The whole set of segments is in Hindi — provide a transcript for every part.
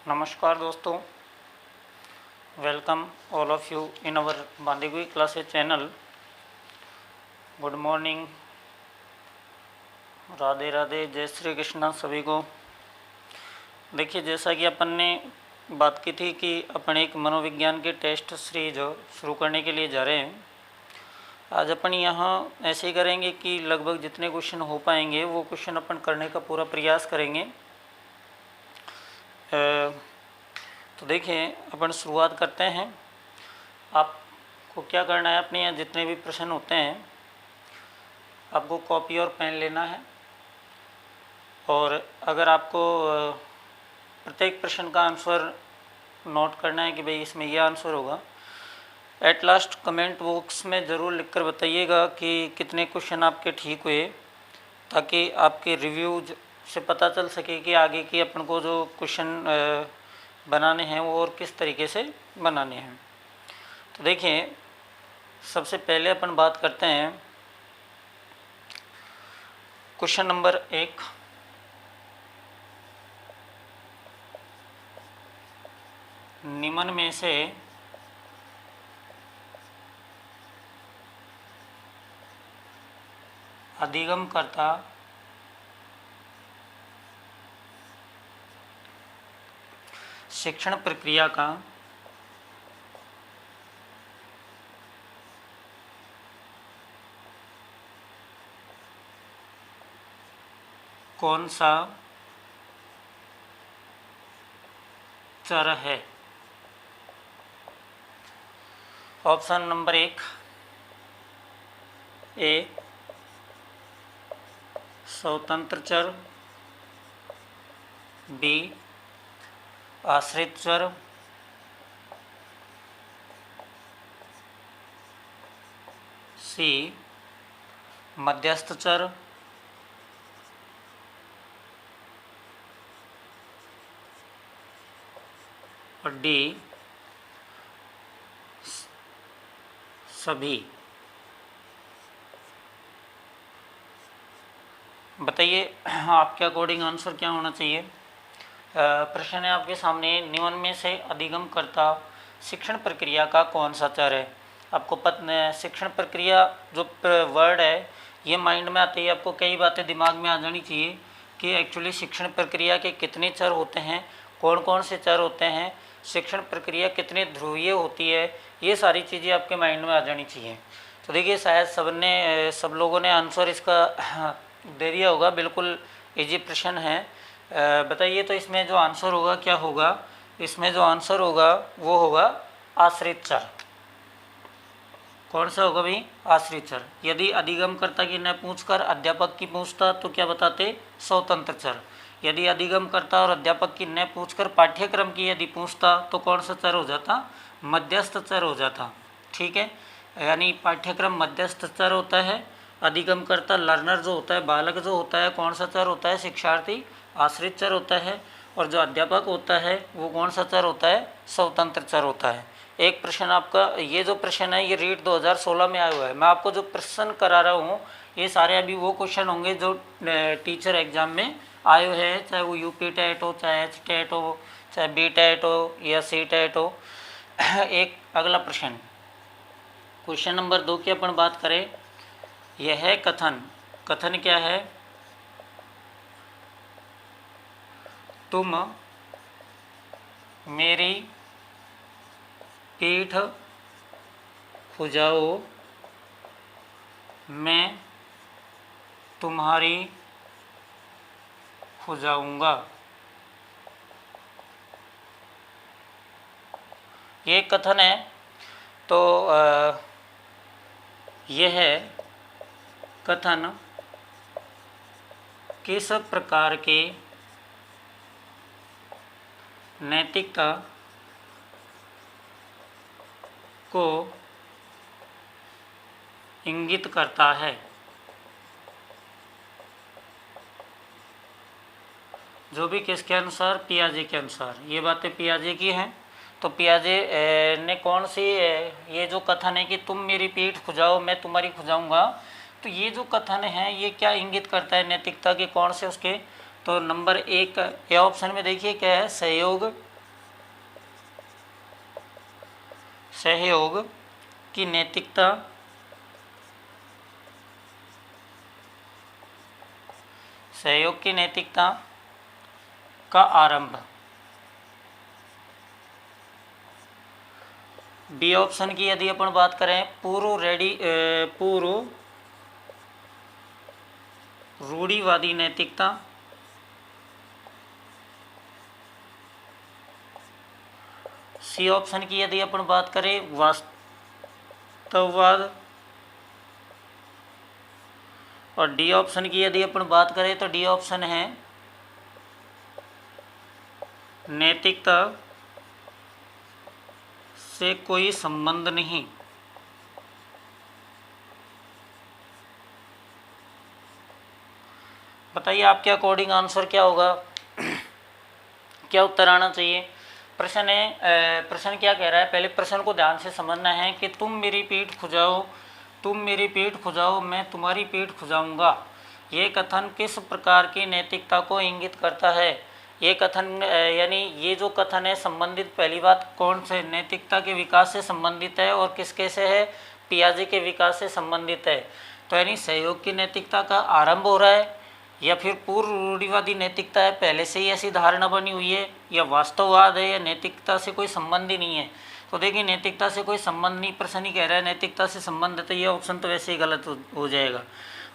नमस्कार दोस्तों, welcome all of you in our Bandikui classes channel. Good morning, Radhe Radhe, जय श्री कृष्णा सभी को। देखिए, जैसा कि अपन ने बात की थी कि अपन एक मनोविज्ञान के टेस्ट सीरीज शुरू करने के लिए जा रहे हैं। आज अपन यहाँ ऐसे ही करेंगे कि लगभग जितने क्वेश्चन हो पाएंगे वो क्वेश्चन अपन करने का पूरा प्रयास करेंगे। तो देखिए, अपन शुरुआत करते हैं। आपको क्या करना है, अपने यहाँ जितने भी प्रश्न होते हैं आपको कॉपी और पेन लेना है, और अगर आपको प्रत्येक प्रश्न का आंसर नोट करना है कि भाई इसमें यह आंसर होगा, एट लास्ट कमेंट बॉक्स में ज़रूर लिखकर बताइएगा कि कितने क्वेश्चन आपके ठीक हुए, ताकि आपके रिव्यूज से पता चल सके कि आगे की अपन को जो क्वेश्चन बनाने हैं वो और किस तरीके से बनाने हैं। तो देखिए, सबसे पहले अपन बात करते हैं क्वेश्चन नंबर 1। निम्न में से अधिगमकर्ता शिक्षण प्रक्रिया का कौन सा चर है? ऑप्शन नंबर 1 ए स्वतंत्र चर, बी आश्रित चर, सी मध्यस्थ चर, और डी सभी। बताइए आपके अकॉर्डिंग आंसर क्या होना चाहिए। प्रश्न है आपके सामने, निम्न में से अधिगमकर्ता शिक्षण प्रक्रिया का कौन सा चर है? आपको शिक्षण प्रक्रिया जो वर्ड है ये माइंड में आते ही आपको कई बातें दिमाग में आ जानी चाहिए कि एक्चुअली शिक्षण प्रक्रिया के कितने चर होते हैं, कौन कौन से चर होते हैं, शिक्षण प्रक्रिया कितने ध्रुवीय होती है, ये सारी चीज़ें आपके माइंड में आ जानी चाहिए। तो देखिए, शायद सब लोगों ने आंसर इसका दे दिया होगा। बिल्कुल इजी प्रश्न है। बताइए, तो इसमें जो आंसर होगा क्या होगा? इसमें जो आंसर होगा वो होगा आश्रित चर। कौन सा होगा भाई? आश्रित चर। यदि अधिगमकर्ता की न पूछकर अध्यापक की पूछता तो क्या बताते? स्वतंत्र चर। यदि अधिगमकर्ता और अध्यापक की न पूछकर पाठ्यक्रम की यदि पूछता तो कौन सा चर हो जाता? मध्यस्थ चर हो जाता। ठीक है, यानी पाठ्यक्रम मध्यस्थ चर होता है, अधिगमकर्ता लर्नर जो होता है, बालक जो होता है, कौन सा चर होता है? शिक्षार्थी, आश्रित चर होता है। और जो अध्यापक होता है वो कौन सा चर होता है? स्वतंत्र चर होता है। एक प्रश्न आपका, ये जो प्रश्न है ये रीट 2016 में आया हुआ है। मैं आपको जो प्रश्न करा रहा हूँ ये सारे अभी वो क्वेश्चन होंगे जो टीचर एग्जाम में आए हुए हैं, चाहे वो यूपी टेट हो, चाहे एच टेट हो, चाहे बी टेट हो या सी टेट हो। एक अगला प्रश्न, क्वेश्चन नंबर 2 की अपन बात करें। यह है कथन। कथन क्या है? तुम मेरी पीठ खुजाओ, मैं तुम्हारी खुजाऊंगा। ये कथन है। तो यह कथन किस प्रकार के नैतिकता को इंगित करता है? जो भी किसके अनुसार? पियाजे के अनुसार। ये बातें पियाजे की हैं। तो पियाजे ने कौन सी ये जो कथन है कि तुम मेरी पीठ खुजाओ मैं तुम्हारी खुजाऊंगा, तो ये जो कथन है ये क्या इंगित करता है नैतिकता के? कौन से उसके? तो नंबर 1 ए ऑप्शन में देखिए क्या है? सहयोग, सहयोग की नैतिकता सहयोग की नैतिकता का आरंभ। बी ऑप्शन की यदि अपन बात करें, पूर्व रूढ़िवादी नैतिकता। सी ऑप्शन की यदि अपन बात करें, वास्तववाद। और डी ऑप्शन की यदि अपन बात करें तो डी ऑप्शन है नैतिकता से कोई संबंध नहीं। बताइए आपके अकॉर्डिंग आंसर क्या होगा, क्या उत्तर आना चाहिए। प्रश्न है, प्रश्न क्या कह रहा है, पहले प्रश्न को ध्यान से समझना है कि तुम मेरी पीठ खुजाओ मैं तुम्हारी पीठ खुजाऊंगा। ये कथन किस प्रकार की नैतिकता को इंगित करता है। ये कथन यानी ये जो कथन है संबंधित, पहली बात कौन से नैतिकता के विकास से संबंधित है और किसके से है, पियाजे के विकास से संबंधित है। तो यानी सहयोग की नैतिकता का आरंभ हो रहा है, या फिर पूर्व रूढ़िवादी नैतिकता है, पहले से ही ऐसी धारणा बनी हुई है, या वास्तववाद है, या नैतिकता से कोई संबंध ही नहीं है। तो देखिए नैतिकता से कोई संबंध नहीं, प्रश्न ही कह रहा है नैतिकता से संबंध है, तो ये ऑप्शन तो वैसे ही गलत हो जाएगा।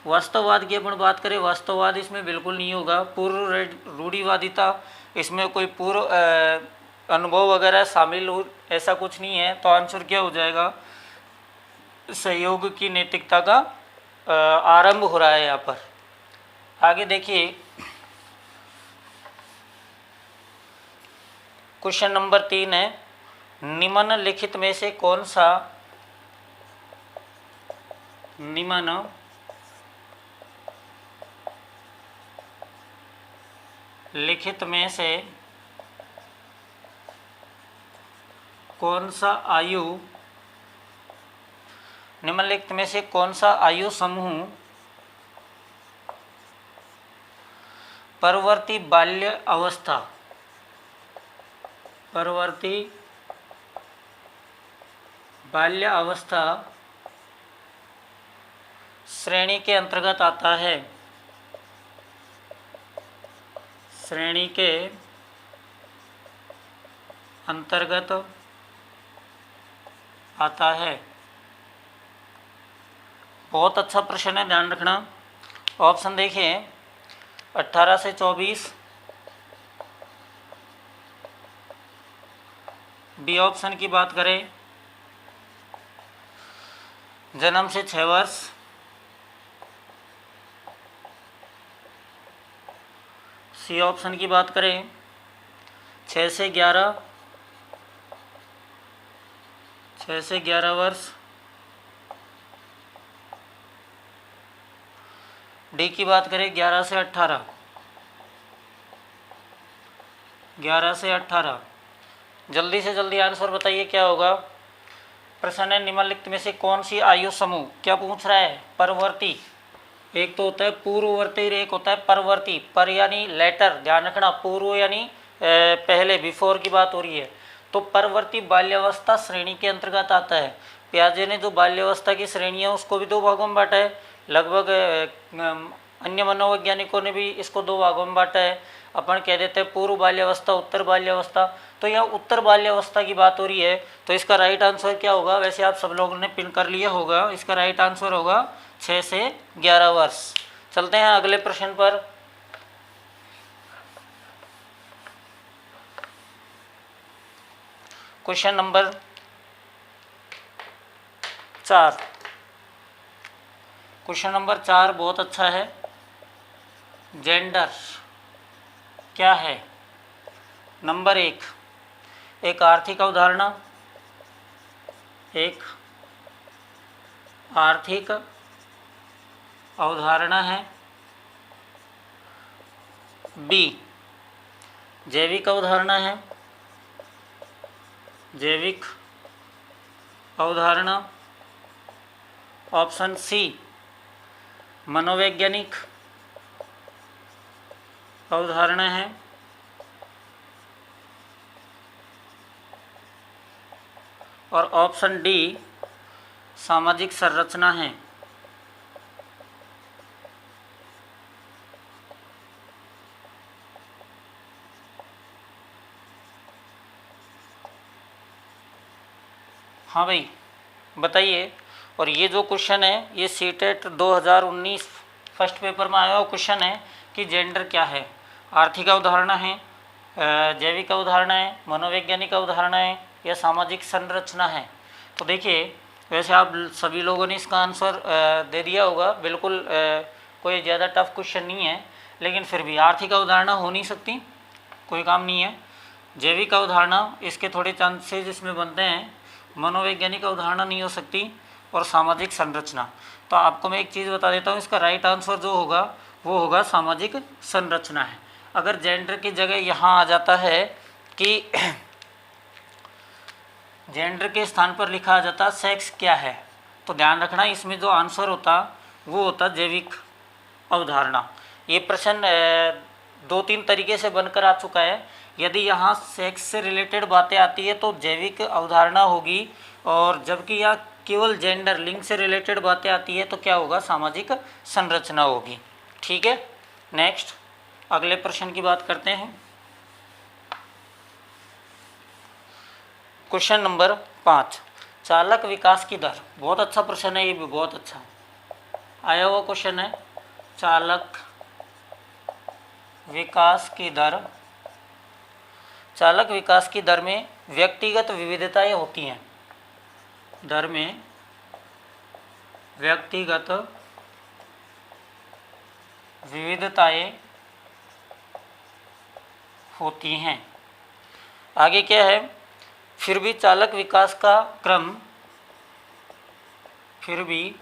वास्तववाद की अपन बात करें, वास्तववाद इसमें बिल्कुल नहीं होगा। पूर्व रूढ़िवादिता, इसमें कोई पूर्व अनुभव वगैरह शामिल हो ऐसा कुछ नहीं है। तो आंसर क्या हो जाएगा, सहयोग की नैतिकता का आरंभ हो रहा है यहाँ पर। आगे देखिए क्वेश्चन नंबर 3 है, निम्नलिखित में से कौन सा निम्नलिखित में से कौन सा आयु समूह परवर्ती बाल्य अवस्था श्रेणी के अंतर्गत आता है। श्रेणी के अंतर्गत आता है। बहुत अच्छा प्रश्न है, ध्यान रखना। ऑप्शन देखिए 18 से 24, बी ऑप्शन की बात करें जन्म से 6 वर्ष, सी ऑप्शन की बात करें 6 से 11 वर्ष, डी की बात करें 11 से 18। जल्दी से जल्दी आंसर बताइए क्या होगा। प्रश्न है निम्नलिखित में से कौन सी आयु समूह, क्या पूछ रहा है, परवर्ती। एक तो होता है पूर्ववर्ती और एक होता है परवर्ती। पर यानी लेटर, ध्यान रखना, पूर्व यानी पहले, बिफोर की बात हो रही है। तो परवर्ती बाल्यावस्था श्रेणी के अंतर्गत आता है। पियाजे ने जो बाल्यावस्था की श्रेणी है उसको भी 2 भागों में बांटा है। लगभग अन्य मनोवैज्ञानिकों ने भी इसको 2 भागों में बांटा है। अपन कह देते हैं पूर्व बाल्यावस्था, उत्तर बाल्यावस्था। तो यहाँ उत्तर बाल्यावस्था की बात हो रही है, तो इसका राइट आंसर क्या होगा। वैसे आप सब लोगों ने पिन कर लिया होगा, इसका राइट आंसर होगा 6 से 11 वर्ष। चलते हैं अगले प्रश्न पर। Question number 4। क्वेश्चन नंबर 4 बहुत अच्छा है। जेंडर क्या है। नंबर 1, एक आर्थिक अवधारणा, एक आर्थिक अवधारणा है। बी, जैविक अवधारणा है, जैविक अवधारणा। ऑप्शन सी, मनोवैज्ञानिक अवधारणा है। और ऑप्शन डी सामाजिक संरचना है। हाँ भाई बताइए। और ये जो क्वेश्चन है ये सीटेट 2019 फर्स्ट पेपर में आया हुआ क्वेश्चन है कि जेंडर क्या है। आर्थिक अवधारणा है, जैविक अवधारणा है, मनोवैज्ञानिक अवधारणा है या सामाजिक संरचना है। तो देखिए वैसे आप सभी लोगों ने इसका आंसर दे दिया होगा, बिल्कुल कोई ज़्यादा टफ क्वेश्चन नहीं है, लेकिन फिर भी आर्थिक अवधारणा हो नहीं सकती, कोई काम नहीं है। जैविक अवधारणा इसके थोड़े चांसेस इसमें बनते हैं, मनोवैज्ञानिक अवधारणा नहीं हो सकती, और सामाजिक संरचना। तो आपको मैं एक चीज़ बता देता हूँ, इसका राइट आंसर जो होगा वो होगा सामाजिक संरचना है। अगर जेंडर की जगह यहाँ आ जाता है कि जेंडर के स्थान पर लिखा आ जाता सेक्स क्या है, तो ध्यान रखना इसमें जो आंसर होता वो होता जैविक अवधारणा। ये प्रश्न 2-3 तरीके से बनकर आ चुका है। यदि यहाँ सेक्स से रिलेटेड बातें आती है तो जैविक अवधारणा होगी, और जबकि यहाँ केवल जेंडर लिंग से रिलेटेड बातें आती है तो क्या होगा, सामाजिक संरचना होगी। ठीक है, नेक्स्ट अगले प्रश्न की बात करते हैं। क्वेश्चन नंबर 5, चालक विकास की दर। बहुत अच्छा प्रश्न है, ये भी बहुत अच्छा आया हुआ क्वेश्चन है। चालक विकास की दर। चालक विकास की दर में व्यक्तिगत विविधताएं होती हैं। दर में व्यक्तिगत विविधताएं होती हैं। आगे क्या है, फिर भी चालक विकास का क्रम, फिर भी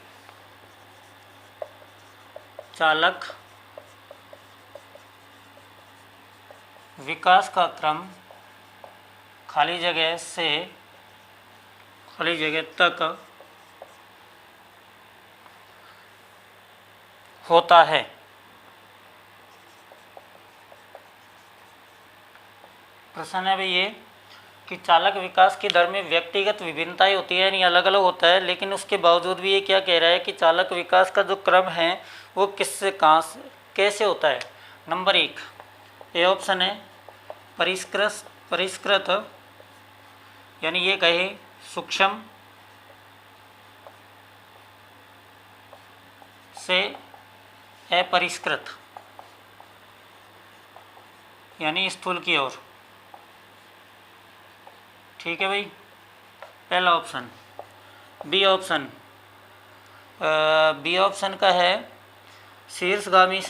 चालक विकास का क्रम खाली जगह से खाली जगह तक होता है। प्रश्न है भाई ये कि चालक विकास की दर में व्यक्तिगत विभिन्नताएं होती है, यानी अलग अलग होता है, लेकिन उसके बावजूद भी ये क्या कह रहा है कि चालक विकास का जो क्रम है वो किससे कहाँ से कैसे होता है। नंबर 1 ए ऑप्शन है परिष्कृत, यानी ये कहे सूक्ष्म से अपरिष्कृत, यानी स्थूल की ओर। ठीक है भाई, पहला ऑप्शन। बी ऑप्शन का है शीर्षगामी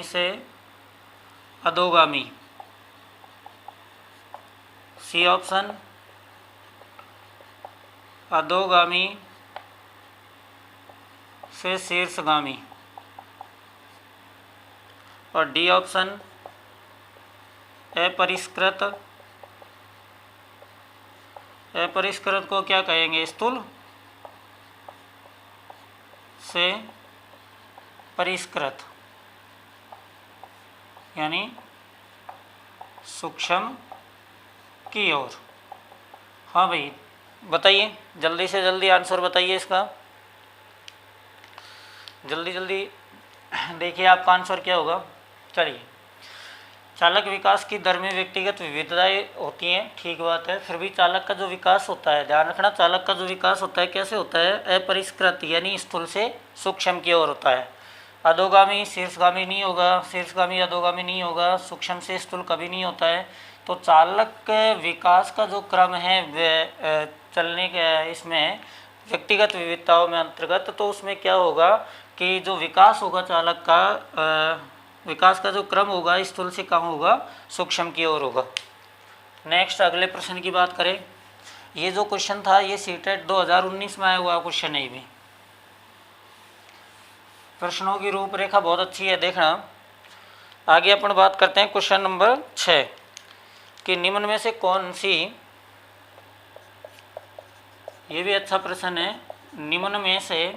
से अधोगामी। सी ऑप्शन अधोगामी से शीर्षगामी, और डी ऑप्शन अपरिष्कृत को क्या कहेंगे, स्थूल से परिष्कृत, यानी सूक्ष्म की ओर। हाँ भाई बताइए, जल्दी से जल्दी आंसर बताइए इसका, जल्दी जल्दी देखिए आपका आंसर क्या होगा। चलिए, चालक विकास की दर में व्यक्तिगत विविधताएं होती हैं, ठीक बात है। फिर भी चालक का जो विकास होता है, ध्यान रखना, चालक का जो विकास होता है कैसे होता है, अपरिष्कृत, यानी स्थूल से सूक्ष्म की ओर होता है। अधोगामी शीर्षगामी नहीं होगा, शीर्षगामी अधोगामी नहीं होगा, सूक्ष्म से स्थूल कभी नहीं होता है। तो चालक विकास का जो क्रम है चलने के इसमें व्यक्तिगत विविधताओं में अंतर्गत, तो उसमें क्या होगा कि जो विकास होगा चालक का विकास का जो क्रम होगा स्थूल से कम होगा, सूक्ष्म की ओर होगा। नेक्स्ट अगले प्रश्न की बात करें। ये जो क्वेश्चन था ये सीटेट 2019 में आया हुआ क्वेश्चन है। ये भी प्रश्नों की रूपरेखा बहुत अच्छी है, देखना। आगे अपन बात करते हैं क्वेश्चन नंबर 6 कि निम्न में से कौन सी, ये भी अच्छा प्रश्न है, निम्न में से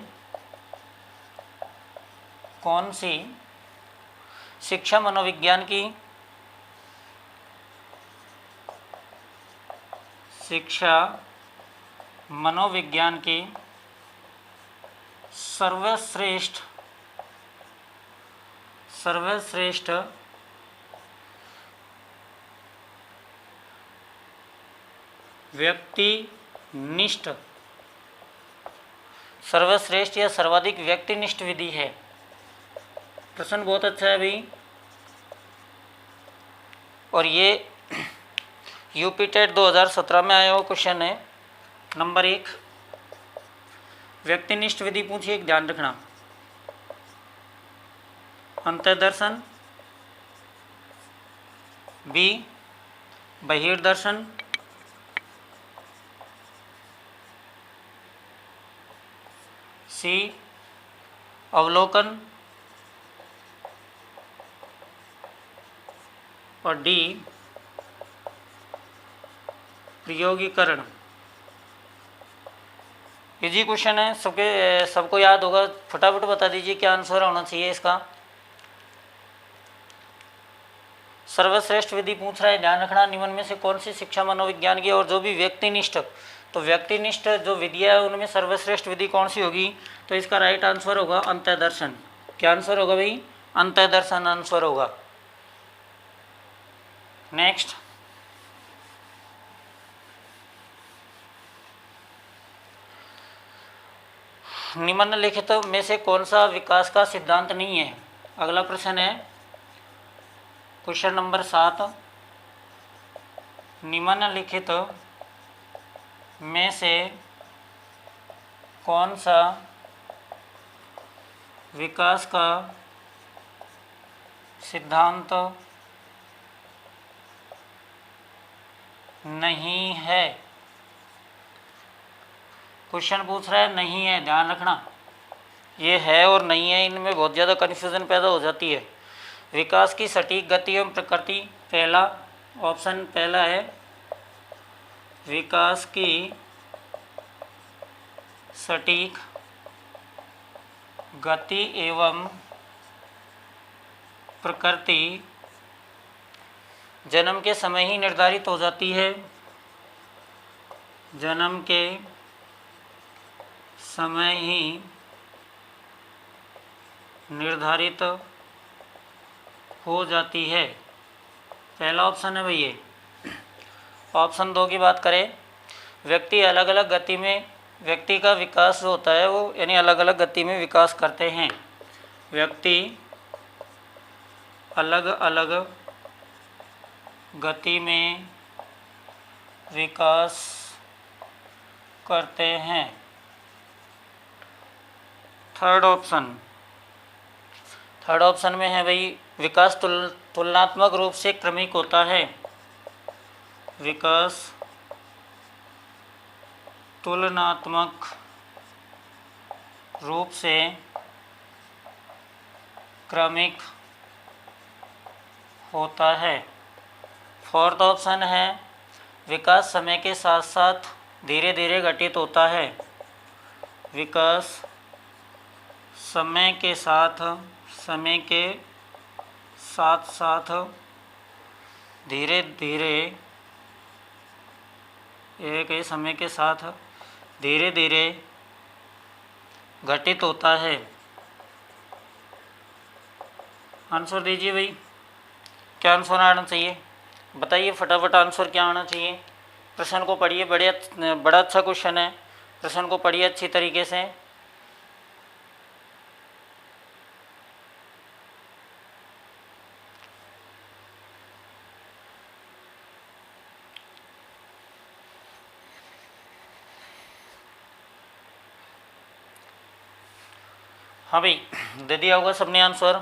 कौन सी शिक्षा मनोविज्ञान की सर्वश्रेष्ठ व्यक्तिनिष्ठ सर्वश्रेष्ठ या सर्वाधिक व्यक्तिनिष्ठ विधि है। प्रश्न बहुत अच्छा है भाई, और ये यूपी टेट 2017 में आया हुआ क्वेश्चन है। नंबर 1 व्यक्तिनिष्ठ विधि पूछिए, एक ध्यान रखना। अंतर्दर्शन, बी बहिर्दर्शन, सी अवलोकन और डी प्रयोगीकरण। इजी क्वेश्चन है, सबको याद होगा। फटाफट बता दीजिए क्या आंसर होना चाहिए इसका। सर्वश्रेष्ठ विधि पूछ रहा है, ध्यान रखना। निम्न में से कौन सी शिक्षा मनोविज्ञान की और जो भी व्यक्तिनिष्ठ, तो व्यक्तिनिष्ठ जो विधियाँ है उनमें सर्वश्रेष्ठ विधि कौन सी होगी? तो इसका राइट आंसर होगा अंतर्दर्शन। क्या आंसर होगा भाई? अंतर्दर्शन आंसर होगा। नेक्स्ट, निम्नलिखित में से कौन सा विकास का सिद्धांत नहीं है? अगला प्रश्न है क्वेश्चन नंबर 7, निम्नलिखित में से कौन सा विकास का सिद्धांत नहीं है? क्वेश्चन पूछ रहा है नहीं है, ध्यान रखना। ये है और नहीं है, इनमें बहुत ज़्यादा कन्फ्यूज़न पैदा हो जाती है। विकास की सटीक गति एवं प्रकृति, पहला ऑप्शन पहला है विकास की सटीक गति एवं प्रकृति जन्म के समय ही निर्धारित हो जाती है। जन्म के समय ही निर्धारित हो जाती है, पहला ऑप्शन है भाई ये। ऑप्शन 2 की बात करें, व्यक्ति अलग अलग गति में, व्यक्ति का विकास जो होता है वो यानी अलग अलग गति में विकास करते हैं। व्यक्ति अलग अलग गति में विकास करते हैं। थर्ड ऑप्शन में है भाई, विकास तुलनात्मक रूप से क्रमिक होता है। विकास तुलनात्मक रूप से क्रमिक होता है। फोर्थ ऑप्शन है, विकास समय के साथ साथ धीरे धीरे घटित होता है। विकास समय के साथ धीरे धीरे घटित होता है। आंसर दीजिए भाई, क्या आंसर आना चाहिए? बताइए फटाफट आंसर क्या आना चाहिए। प्रश्न को पढ़िए, बड़ा अच्छा क्वेश्चन है। प्रश्न को पढ़िए अच्छी तरीके से। हाँ भाई, दे दिया होगा सबने आंसर।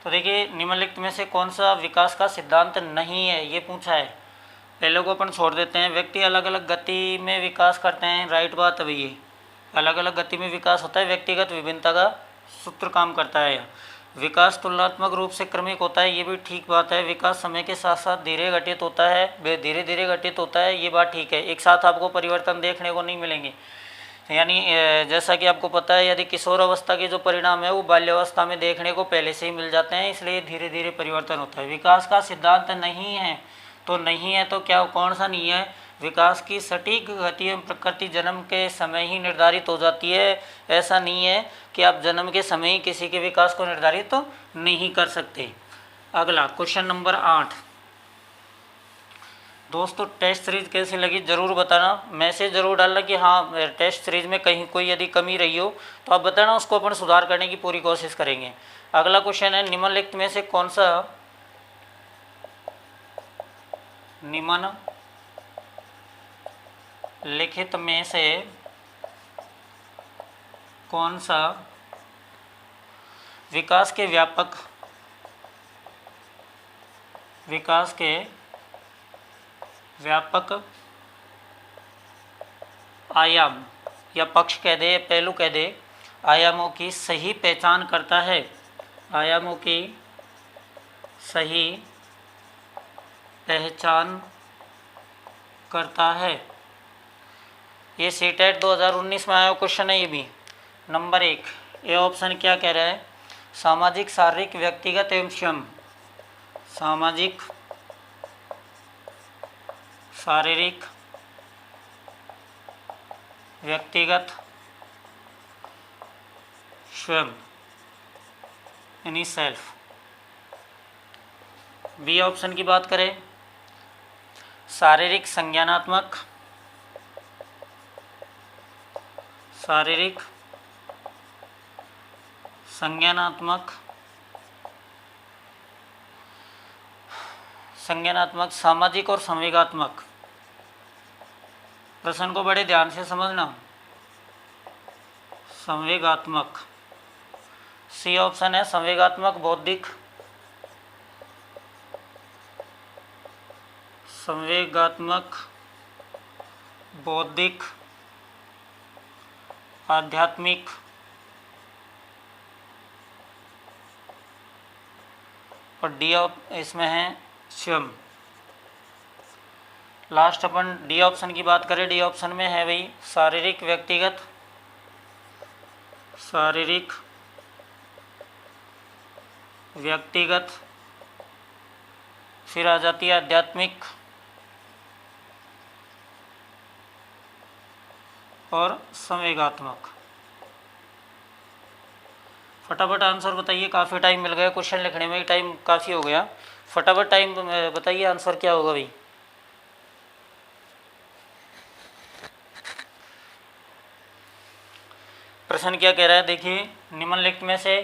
तो देखिए, निम्नलिखित में से कौन सा विकास का सिद्धांत नहीं है, ये पूछा है। पहले को अपन छोड़ देते हैं। व्यक्ति अलग अलग गति में विकास करते हैं, राइट बात है भैया। अलग अलग गति में विकास होता है, व्यक्तिगत विभिन्नता का सूत्र काम करता है। विकास तुलनात्मक रूप से क्रमिक होता है, ये भी ठीक बात है। विकास समय के साथ साथ धीरे घटित होता है, धीरे धीरे घटित होता है, ये बात ठीक है। एक साथ आपको परिवर्तन देखने को नहीं मिलेंगे। यानी जैसा कि आपको पता है, यदि किशोर अवस्था के जो परिणाम है वो बाल्यावस्था में देखने को पहले से ही मिल जाते हैं, इसलिए धीरे धीरे परिवर्तन होता है। विकास का सिद्धांत नहीं है तो नहीं है, तो क्या कौन सा नहीं है? विकास की सटीक गति एवं प्रकृति जन्म के समय ही निर्धारित हो जाती है। ऐसा नहीं है कि आप जन्म के समय ही किसी के विकास को निर्धारित तो नहीं कर सकते। अगला क्वेश्चन नंबर 8। दोस्तों टेस्ट सीरीज कैसी लगी ज़रूर बताना, मैसेज ज़रूर डालना कि हाँ टेस्ट सीरीज में कहीं कोई यदि कमी रही हो तो आप बताना, उसको अपन सुधार करने की पूरी कोशिश करेंगे। अगला क्वेश्चन है, निम्नलिखित में से कौन सा निम्नलिखित में से कौन सा विकास के व्यापक आयाम या पक्ष कह दे, पहलू कह दे, आयामों की सही पहचान करता है? आयामों की सही पहचान करता है। ये सीटेट 2019 में आया क्वेश्चन है ये भी। नंबर 1 ए ऑप्शन क्या कह रहा है? सामाजिक, शारीरिक, व्यक्तिगत एवं स्वयं। सामाजिक, शारीरिक, व्यक्तिगत, स्वयं यानी सेल्फ। बी ऑप्शन की बात करें, शारीरिक, संज्ञानात्मक, शारीरिक, संज्ञानात्मक, सामाजिक और संवेगात्मक। प्रश्न को बड़े ध्यान से समझना। संवेगात्मक, सी ऑप्शन है संवेगात्मक, बौद्धिक, संवेगात्मक, बौद्धिक, आध्यात्मिक और डी इसमें है स्वयं। लास्ट अपन डी ऑप्शन की बात करें, डी ऑप्शन में है भाई शारीरिक, व्यक्तिगत, शारीरिक, व्यक्तिगत, फिर आ जाती है आध्यात्मिक और संवेगात्मक। फटाफट आंसर बताइए, काफ़ी टाइम मिल गया, क्वेश्चन लिखने में टाइम काफ़ी हो गया। फटाफट टाइम बताइए, आंसर क्या होगा भाई? प्रश्न क्या कह रहा है देखिए, निम्नलिखित में से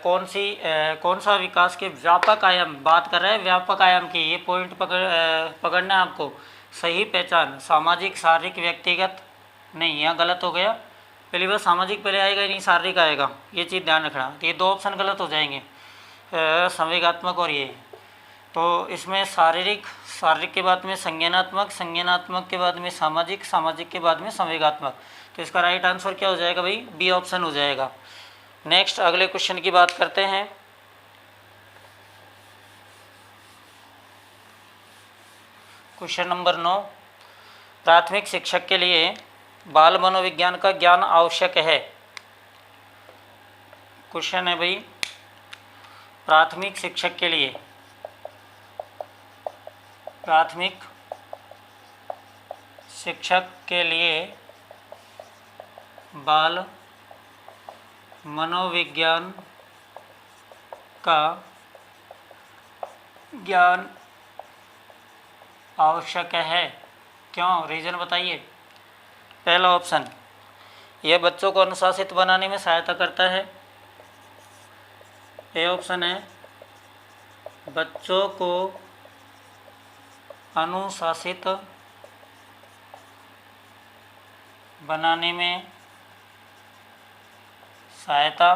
कौन सा विकास के व्यापक आयाम, बात कर रहा है व्यापक आयाम की, ये पॉइंट पकड़ना है आपको। सही पहचान, सामाजिक, शारीरिक, व्यक्तिगत, नहीं यहाँ गलत हो गया, पहली बार सामाजिक पहले आएगा ही नहीं, शारीरिक आएगा, ये चीज़ ध्यान रखना। तो ये दो ऑप्शन गलत हो जाएंगे, संवेगात्मक और ये। तो इसमें शारीरिक के बाद में संज्ञानात्मक के बाद में सामाजिक के बाद में संवेगात्मक। तो इसका राइट आंसर क्या हो जाएगा भाई? बी ऑप्शन हो जाएगा। नेक्स्ट अगले क्वेश्चन की बात करते हैं। क्वेश्चन नंबर 9, प्राथमिक शिक्षक के लिए बाल मनोविज्ञान का ज्ञान आवश्यक है। क्वेश्चन है भाई, प्राथमिक शिक्षक के लिए, प्राथमिक शिक्षक के लिए बाल मनोविज्ञान का ज्ञान आवश्यक है। क्यों? रीज़न बताइए। पहला ऑप्शन, यह बच्चों को अनुशासित बनाने में सहायता करता है। ए ऑप्शन है बच्चों को अनुशासित बनाने में सहायता।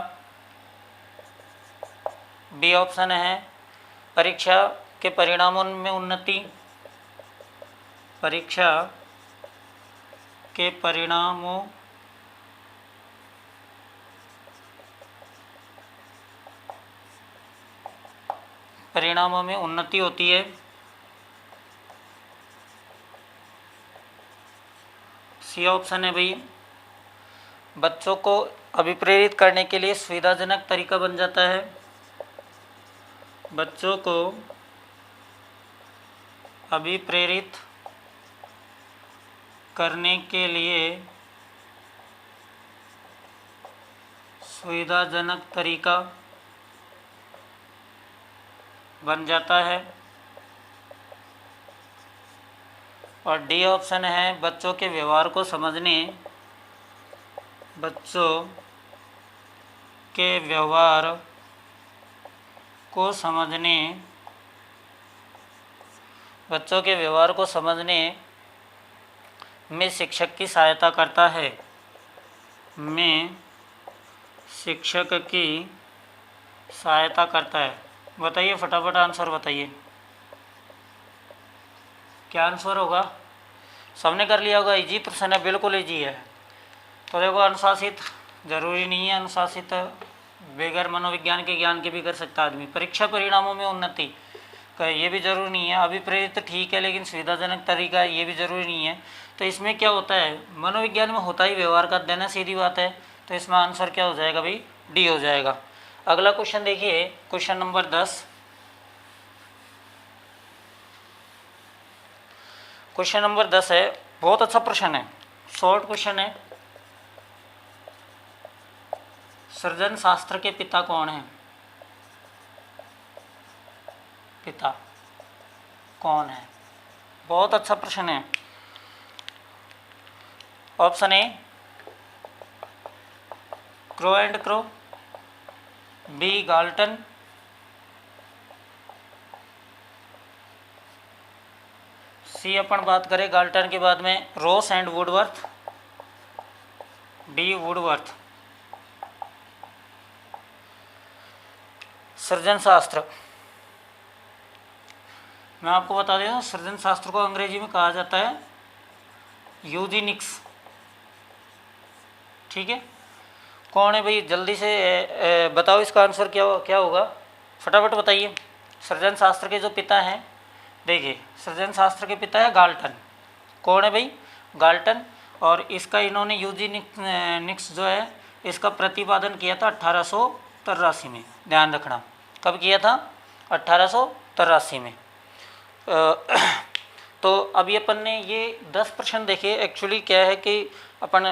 बी ऑप्शन है परीक्षा के परिणामों में उन्नति, परीक्षा के परिणामों में उन्नति होती है। सी ऑप्शन है भाई बच्चों को अभिप्रेरित करने के लिए सुविधाजनक तरीका बन जाता है। बच्चों को अभिप्रेरित करने के लिए सुविधाजनक तरीका बन जाता है। और डी ऑप्शन है बच्चों के व्यवहार को समझने, बच्चों के व्यवहार को समझने, बच्चों के व्यवहार को समझने में शिक्षक की सहायता करता है, में शिक्षक की सहायता करता है। बताइए फटाफट आंसर बताइए, क्या आंसर होगा? सबने कर लिया होगा। इजी प्रश्न है, बिल्कुल इजी है। तो देखो अनुशासित जरूरी नहीं है, अनुशासित बगैर मनोविज्ञान के ज्ञान के भी कर सकता आदमी। परीक्षा परिणामों में उन्नति का ये भी जरूरी नहीं है। अभिप्रेरित ठीक है, लेकिन सुविधाजनक तरीका ये भी जरूरी नहीं है। तो इसमें क्या होता है, मनोविज्ञान में होता ही व्यवहार का अध्ययन है, सीधी बात है। तो इसमें आंसर क्या हो जाएगा भाई? डी हो जाएगा। अगला क्वेश्चन देखिए, क्वेश्चन नंबर 10। क्वेश्चन नंबर 10 है, बहुत अच्छा प्रश्न है, शॉर्ट क्वेश्चन है। सृजन शास्त्र के पिता कौन है? पिता कौन है? बहुत अच्छा प्रश्न है। Option A Crow and Crow, B Galton, C अपन बात करें गाल्टन के बाद में Ross and Woodworth, D Woodworth. सृजन शास्त्र, मैं आपको बता देता, सृजन शास्त्र को अंग्रेजी में कहा जाता है यूजेनिक्स। ठीक है, कौन है भाई? जल्दी से बताओ इसका आंसर क्या होगा, फटाफट बताइए। सृजन शास्त्र के जो पिता हैं, देखिए सृजन शास्त्र के पिता है गाल्टन। कौन है भाई? गाल्टन। और इसका इन्होंने यूजेनिक्स जो है इसका प्रतिपादन किया था 1883 में। ध्यान रखना, कब किया था? 1883 में। तो अभी अपन ने ये 10 प्रश्न देखे। एक्चुअली क्या है कि अपन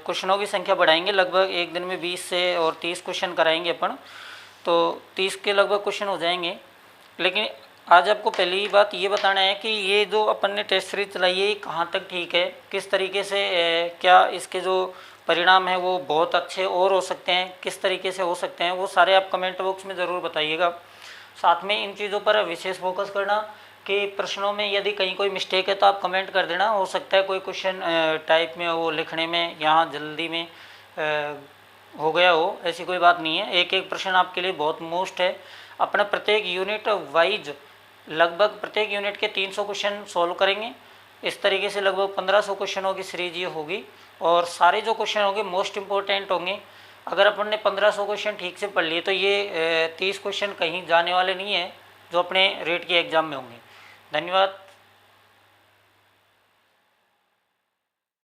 क्वेश्चनों की संख्या बढ़ाएंगे, लगभग एक दिन में 20 से और 30 क्वेश्चन कराएंगे अपन, तो 30 के लगभग क्वेश्चन हो जाएंगे। लेकिन आज आपको पहली बात ये बताना है कि ये जो अपन ने टेस्ट सीरीज चलाई है कहाँ तक ठीक है, किस तरीके से क्या इसके जो परिणाम है वो बहुत अच्छे और हो सकते हैं, किस तरीके से हो सकते हैं, वो सारे आप कमेंट बॉक्स में ज़रूर बताइएगा। साथ में इन चीज़ों पर विशेष फोकस करना कि प्रश्नों में यदि कहीं कोई मिस्टेक है तो आप कमेंट कर देना। हो सकता है कोई क्वेश्चन टाइप में वो लिखने में यहाँ जल्दी में हो गया हो, ऐसी कोई बात नहीं है। एक एक प्रश्न आपके लिए बहुत मोस्ट है। अपना प्रत्येक यूनिट वाइज लगभग प्रत्येक यूनिट के 300 क्वेश्चन सॉल्व करेंगे। इस तरीके से लगभग 1500 क्वेश्चनों की सीरीज ये होगी और सारे जो क्वेश्चन होंगे मोस्ट इम्पोर्टेंट होंगे। अगर अपन ने 1500 क्वेश्चन ठीक से पढ़ लिए तो ये 30 क्वेश्चन कहीं जाने वाले नहीं है जो अपने रेट के एग्ज़ाम में होंगे। धन्यवाद।